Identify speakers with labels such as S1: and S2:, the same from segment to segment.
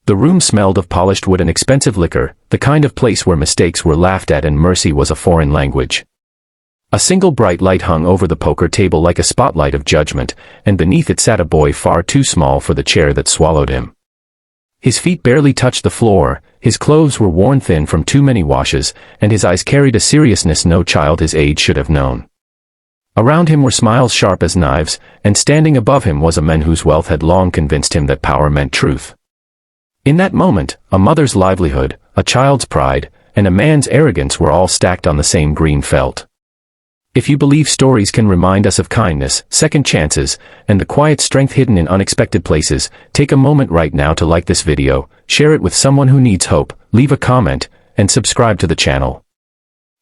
S1: The room smelled of polished wood and expensive liquor, the kind of place where mistakes were laughed at and mercy was a foreign language. A single bright light hung over the poker table like a spotlight of judgment, and beneath it sat a boy far too small for the chair that swallowed him. His feet barely touched the floor, his clothes were worn thin from too many washes, and his eyes carried a seriousness no child his age should have known. Around him were smiles sharp as knives, and standing above him was a man whose wealth had long convinced him that power meant truth. In that moment, a mother's livelihood, a child's pride, and a man's arrogance were all stacked on the same green felt. If you believe stories can remind us of kindness, second chances, and the quiet strength hidden in unexpected places, take a moment right now to like this video, share it with someone who needs hope, leave a comment, and subscribe to the channel.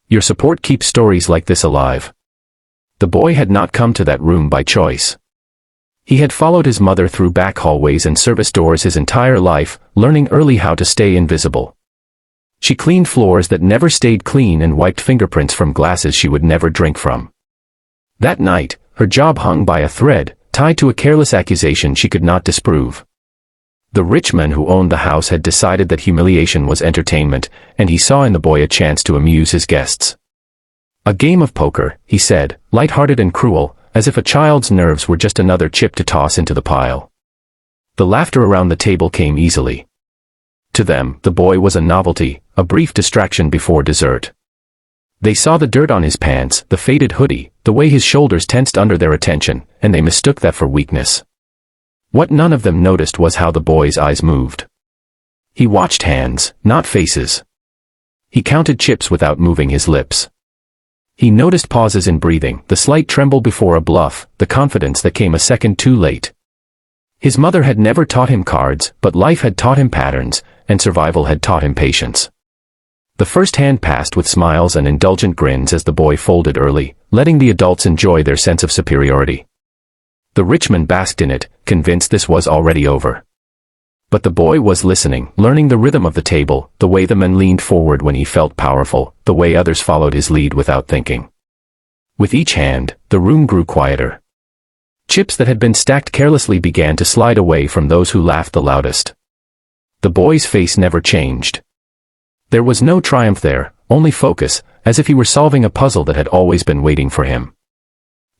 S1: Your support keeps stories like this alive. The boy had not come to that room by choice. He had followed his mother through back hallways and service doors his entire life, learning early how to stay invisible. She cleaned floors that never stayed clean and wiped fingerprints from glasses she would never drink from. That night, her job hung by a thread, tied to a careless accusation she could not disprove. The rich man who owned the house had decided that humiliation was entertainment, and he saw in the boy a chance to amuse his guests. A game of poker, he said, light-hearted and cruel, as if a child's nerves were just another chip to toss into the pile. The laughter around the table came easily. To them, the boy was a novelty, a brief distraction before dessert. They saw the dirt on his pants, the faded hoodie, the way his shoulders tensed under their attention, and they mistook that for weakness. What none of them noticed was how the boy's eyes moved. He watched hands, not faces. He counted chips without moving his lips. He noticed pauses in breathing, the slight tremble before a bluff, the confidence that came a second too late. His mother had never taught him cards, but life had taught him patterns, and survival had taught him patience. The first hand passed with smiles and indulgent grins as the boy folded early, letting the adults enjoy their sense of superiority. The rich man basked in it, convinced this was already over. But the boy was listening, learning the rhythm of the table, the way the man leaned forward when he felt powerful, the way others followed his lead without thinking. With each hand, the room grew quieter. Chips that had been stacked carelessly began to slide away from those who laughed the loudest. The boy's face never changed. There was no triumph there, only focus, as if he were solving a puzzle that had always been waiting for him.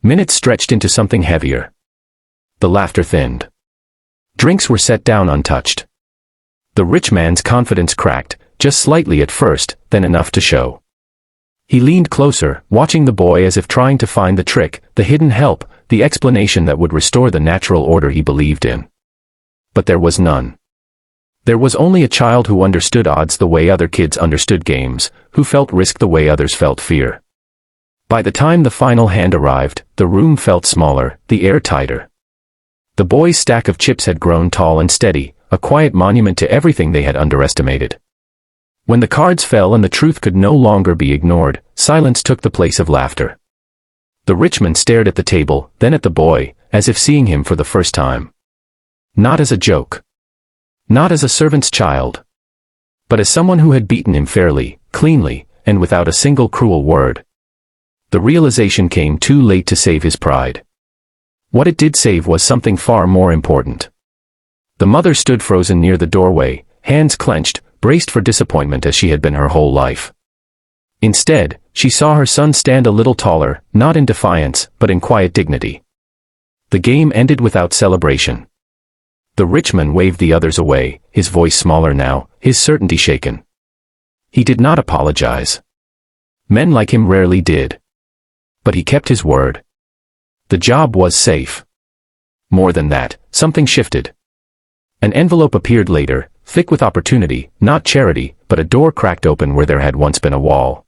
S1: Minutes stretched into something heavier. The laughter thinned. Drinks were set down untouched. The rich man's confidence cracked, just slightly at first, then enough to show. He leaned closer, watching the boy as if trying to find the trick, the hidden help, the explanation that would restore the natural order he believed in. But there was none. There was only a child who understood odds the way other kids understood games, who felt risk the way others felt fear. By the time the final hand arrived, the room felt smaller, the air tighter. The boy's stack of chips had grown tall and steady, a quiet monument to everything they had underestimated. When the cards fell and the truth could no longer be ignored, silence took the place of laughter. The rich man stared at the table, then at the boy, as if seeing him for the first time. Not as a joke. Not as a servant's child. But as someone who had beaten him fairly, cleanly, and without a single cruel word. The realization came too late to save his pride. What it did save was something far more important. The mother stood frozen near the doorway, hands clenched, braced for disappointment as she had been her whole life. Instead, she saw her son stand a little taller, not in defiance, but in quiet dignity. The game ended without celebration. The rich man waved the others away, his voice smaller now, his certainty shaken. He did not apologize. Men like him rarely did. But he kept his word. The job was safe. More than that, something shifted. An envelope appeared later, thick with opportunity, not charity, but a door cracked open where there had once been a wall.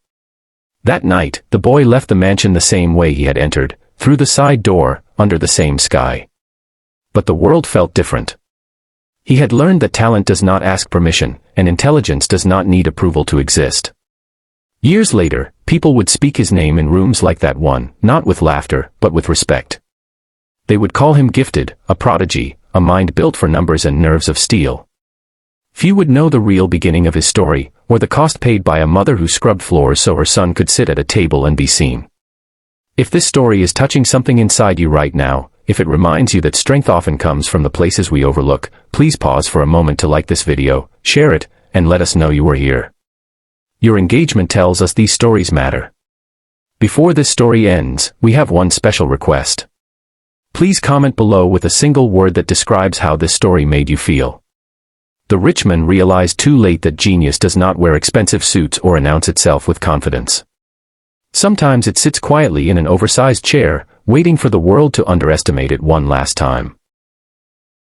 S1: That night, the boy left the mansion the same way he had entered, through the side door, under the same sky. But the world felt different. He had learned that talent does not ask permission, and intelligence does not need approval to exist. Years later, people would speak his name in rooms like that one, not with laughter, but with respect. They would call him gifted, a prodigy, a mind built for numbers and nerves of steel. Few would know the real beginning of his story, or the cost paid by a mother who scrubbed floors so her son could sit at a table and be seen. If this story is touching something inside you right now, If it reminds you that strength often comes from the places we overlook, please pause for a moment to like this video, share it, and let us know you are here. Your engagement tells us these stories matter. Before this story ends, we have one special request. Please comment below with a single word that describes how this story made you feel. The rich man realized too late that genius does not wear expensive suits or announce itself with confidence. Sometimes it sits quietly in an oversized chair, waiting for the world to underestimate it one last time.